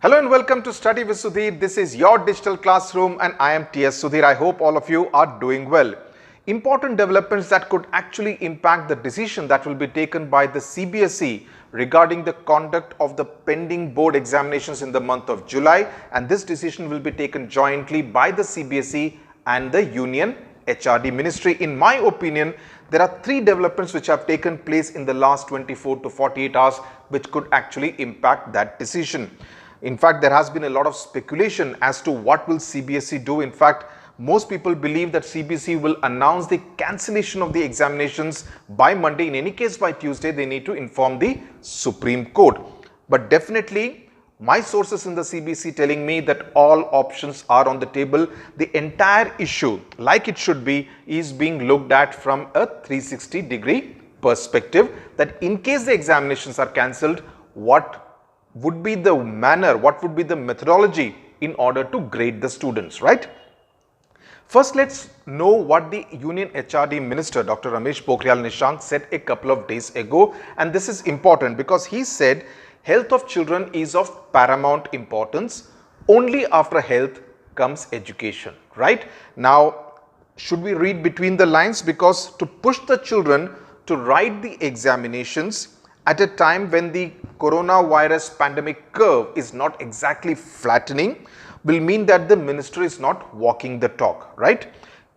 Hello and welcome to Study with Sudhir. This is your digital classroom and I am TS Sudhir. I hope all of you are doing well. Important developments that could actually impact the decision that will be taken by the CBSE regarding the conduct of the pending board examinations in the month of July, and this decision will be taken jointly by the CBSE and the Union HRD Ministry. In my opinion, there are three developments which have taken place in the last 24 to 48 hours which could actually impact that decision. In fact, there has been a lot of speculation as to what will CBSE do. In fact, most people believe that CBSE will announce the cancellation of the examinations by Monday. In any case, by Tuesday, they need to inform the Supreme Court. But definitely, my sources in the CBSE telling me that all options are on the table. The entire issue, like it should be, is being looked at from a 360-degree perspective, that in case the examinations are cancelled, what would be the manner, what would be the methodology in order to grade the students, right? First, let's know what the Union HRD Minister, Dr. Ramesh Pokhriyal Nishank, said a couple of days ago. And this is important because he said health of children is of paramount importance. Only after health comes education, right? Now, should we read between the lines? Because to push the children to write the examinations at a time when the coronavirus pandemic curve is not exactly flattening will mean that the minister is not walking the talk, right?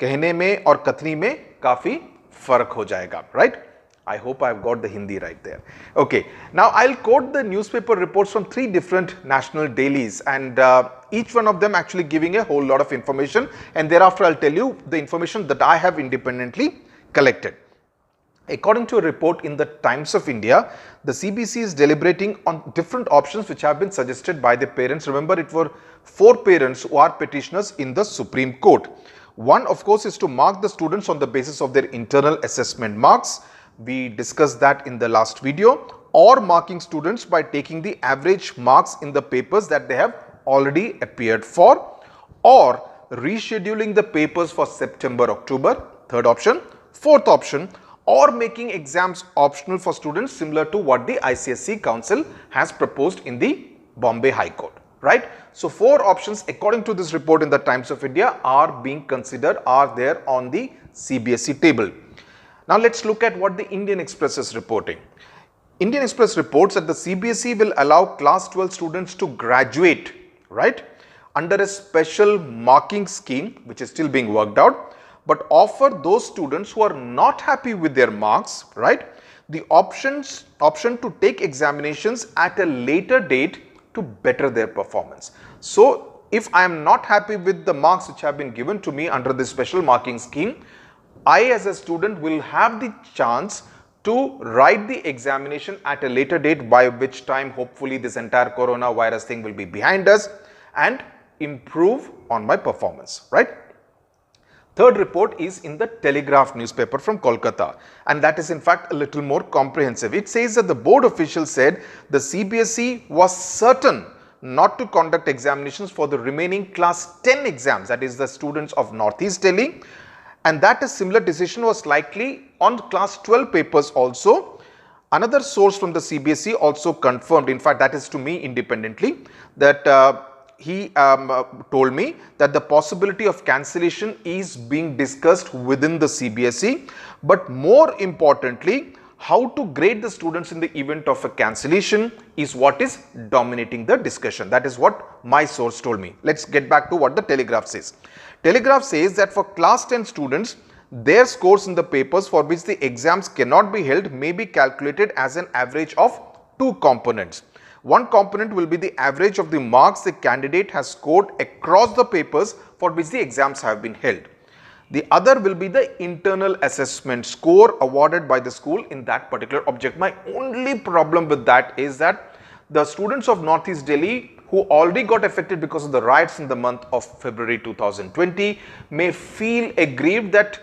कहने में और कथनी में काफी फर्क हो जाएगा, right? I hope I've got the Hindi right there. Okay, now I'll quote the newspaper reports from three different national dailies, and each one of them actually giving a whole lot of information, and thereafter I'll tell you the information that I have independently collected. According to a report in the Times of India, the CBSE is deliberating on different options which have been suggested by the parents. Remember, it were 4 parents who are petitioners in the Supreme Court. One, of course, is to mark the students on the basis of their internal assessment marks. We discussed that in the last video. Or marking students by taking the average marks in the papers that they have already appeared for. Or rescheduling the papers for September, October. Third option. Fourth option, or making exams optional for students, similar to what the ICSE Council has proposed in the Bombay High Court, right? So 4 options according to this report in the Times of India are being considered, are there on the CBSE table. Now let's look at what the Indian Express is reporting. Indian Express reports that the CBSE will allow class 12 students to graduate, right, under a special marking scheme which is still being worked out, but offer those students who are not happy with their marks, right, the option to take examinations at a later date to better their performance. So, if I am not happy with the marks which have been given to me under this special marking scheme, I as a student will have the chance to write the examination at a later date, by which time hopefully this entire coronavirus thing will be behind us, and improve on my performance, right? Third report is in the Telegraph newspaper from Kolkata, and that is in fact a little more comprehensive. It says that the board officials said the CBSE was certain not to conduct examinations for the remaining class 10 exams, that is the students of Northeast Delhi, and that a similar decision was likely on class 12 papers also. Another source from the CBSE also confirmed, in fact that is to me independently, that he told me that the possibility of cancellation is being discussed within the CBSE, but more importantly, how to grade the students in the event of a cancellation is what is dominating the discussion. That is what my source told me. Let's get back to what the Telegraph says. Telegraph says that for class 10 students, their scores in the papers for which the exams cannot be held may be calculated as an average of 2 components. One component will be the average of the marks the candidate has scored across the papers for which the exams have been held. The other will be the internal assessment score awarded by the school in that particular object. My only problem with that is that the students of Northeast Delhi who already got affected because of the riots in the month of February 2020 may feel aggrieved that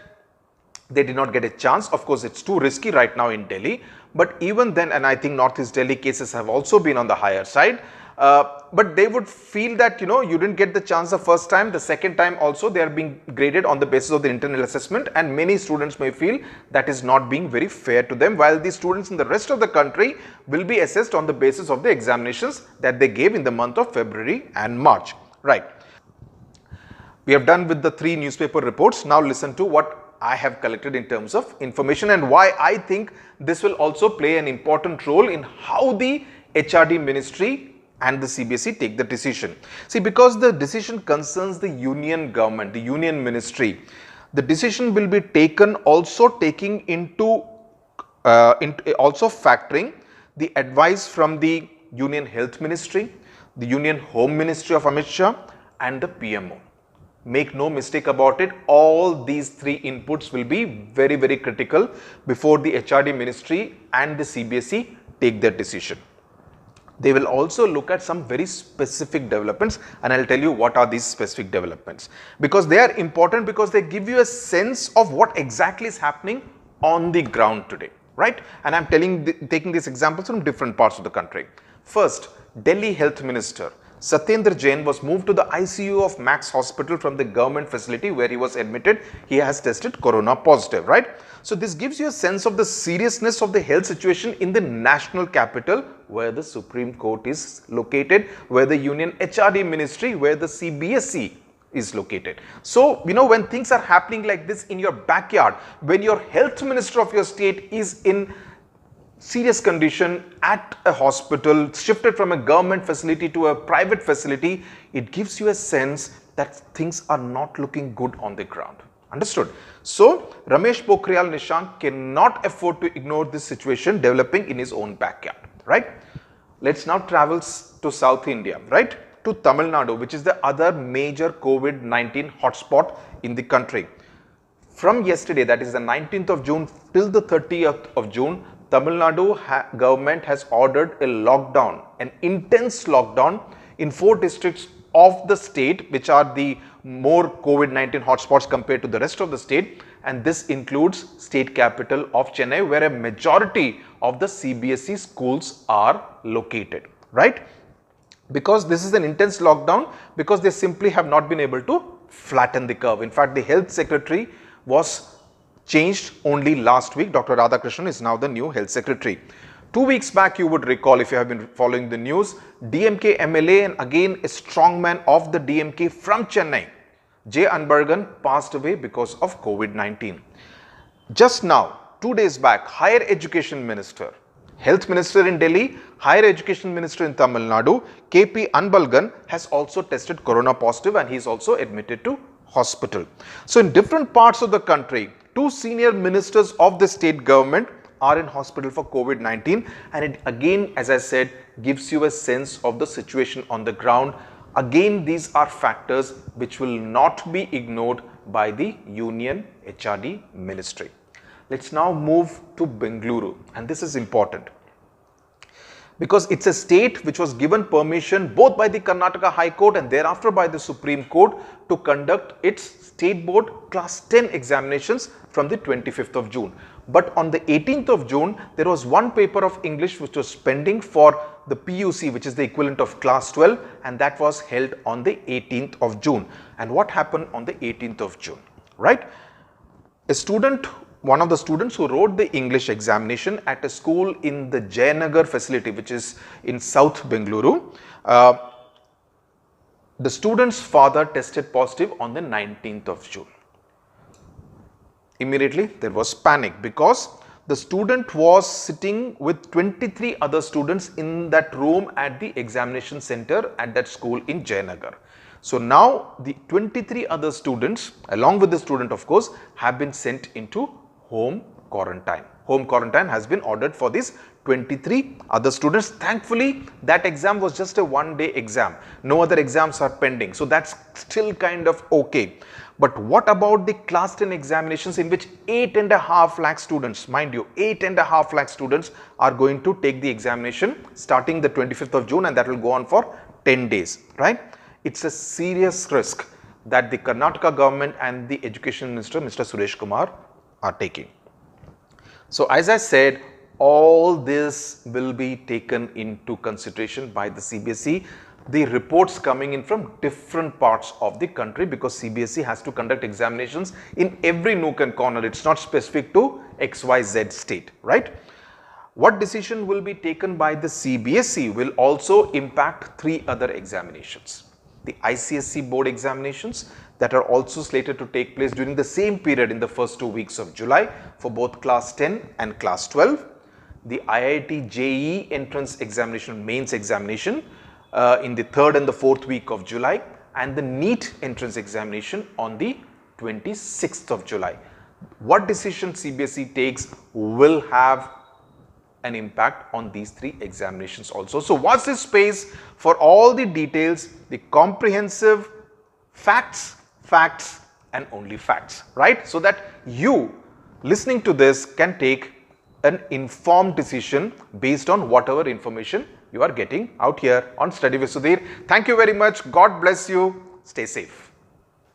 they did not get a chance. Of course, it's too risky right now in Delhi. But even then, and I think Northeast Delhi cases have also been on the higher side, But they would feel that, you know, you didn't get the chance the first time, the second time also they are being graded on the basis of the internal assessment, and many students may feel that is not being very fair to them, while the students in the rest of the country will be assessed on the basis of the examinations that they gave in the month of February and March. Right. We have done with the 3 newspaper reports. Now listen to what I have collected in terms of information and why I think this will also play an important role in how the HRD ministry and the CBSE take the decision. See, because the decision concerns the union government, the union ministry, the decision will be taken also taking into also factoring the advice from the Union Health Ministry, the Union Home Ministry of Amit Shah and the PMO. Make no mistake about it, all these 3 inputs will be very, very critical before the HRD ministry and the CBSE take their decision. They will also look at some very specific developments, and I will tell you what are these specific developments, because they are important, because they give you a sense of what exactly is happening on the ground today, right? And I am taking these examples from different parts of the country. First, Delhi Health Minister Satyendra Jain was moved to the ICU of Max Hospital from the government facility where he was admitted. He has tested corona positive, right? So this gives you a sense of the seriousness of the health situation in the national capital, where the Supreme Court is located, where the Union HRD ministry, where the CBSE is located. So, you know, when things are happening like this in your backyard, when your health minister of your state is in serious condition at a hospital, shifted from a government facility to a private facility, it gives you a sense that things are not looking good on the ground. Understood? So, Ramesh Pokhriyal Nishank cannot afford to ignore this situation developing in his own backyard, right? Let's now travel to South India, right? To Tamil Nadu, which is the other major COVID-19 hotspot in the country. From yesterday, that is the 19th of June till the 30th of June, Tamil Nadu government has ordered a lockdown, an intense lockdown in 4 districts of the state, which are the more COVID-19 hotspots compared to the rest of the state, and this includes state capital of Chennai, where a majority of the CBSE schools are located, right? Because this is an intense lockdown, because they simply have not been able to flatten the curve. In fact, the health secretary was changed only last week. Dr. Radhakrishnan is now the new health secretary. 2 weeks back, you would recall, if you have been following the news, DMK MLA and again a strongman of the DMK from Chennai, J. Anbargan, passed away because of COVID-19. Just now, 2 days back, Higher Education Minister, Health Minister in Delhi, Higher Education Minister in Tamil Nadu, KP Anbalgan, has also tested corona positive and he is also admitted to hospital. So in different parts of the country, 2 senior ministers of the state government are in hospital for COVID-19, and it again, as I said, gives you a sense of the situation on the ground. Again, these are factors which will not be ignored by the Union HRD ministry. Let's now move to Bengaluru, and this is important, because it's a state which was given permission both by the Karnataka High Court and thereafter by the Supreme Court to conduct its state board class 10 examinations from the 25th of June. But on the 18th of June, there was one paper of English which was pending for the PUC, which is the equivalent of class 12, and that was held on the 18th of June. And what happened on the 18th of June, right? One of the students who wrote the English examination at a school in the Jayanagar facility, which is in South Bengaluru, the student's father tested positive on the 19th of June. Immediately there was panic, because the student was sitting with 23 other students in that room at the examination center at that school in Jayanagar. So now the 23 other students, along with the student of course, have been sent into home quarantine. Home quarantine has been ordered for these 23 other students. Thankfully, that exam was just a one-day exam. No other exams are pending. So that's still kind of okay. But what about the class 10 examinations, in which 8.5 lakh students, mind you, 8.5 lakh students are going to take the examination starting the 25th of June, and that will go on for 10 days, right? It's a serious risk that the Karnataka government and the Education Minister, Mr. Suresh Kumar, are taking. So as I said, all this will be taken into consideration by the CBSE. The reports coming in from different parts of the country, because CBSE has to conduct examinations in every nook and corner. It's not specific to XYZ state, right? What decision will be taken by the CBSE will also impact 3 other examinations. The ICSE board examinations that are also slated to take place during the same period in the first 2 weeks of July for both class 10 and class 12. The IIT JEE entrance examination, mains examination in the 3rd and the 4th week of July, and the NEET entrance examination on the 26th of July. What decision CBSE takes will have an impact on these 3 examinations also. So watch this space for all the details, the comprehensive facts and only facts, right? So that you listening to this can take an informed decision based on whatever information you are getting out here on Study with Sudhir. Thank you very much. God bless you. Stay safe.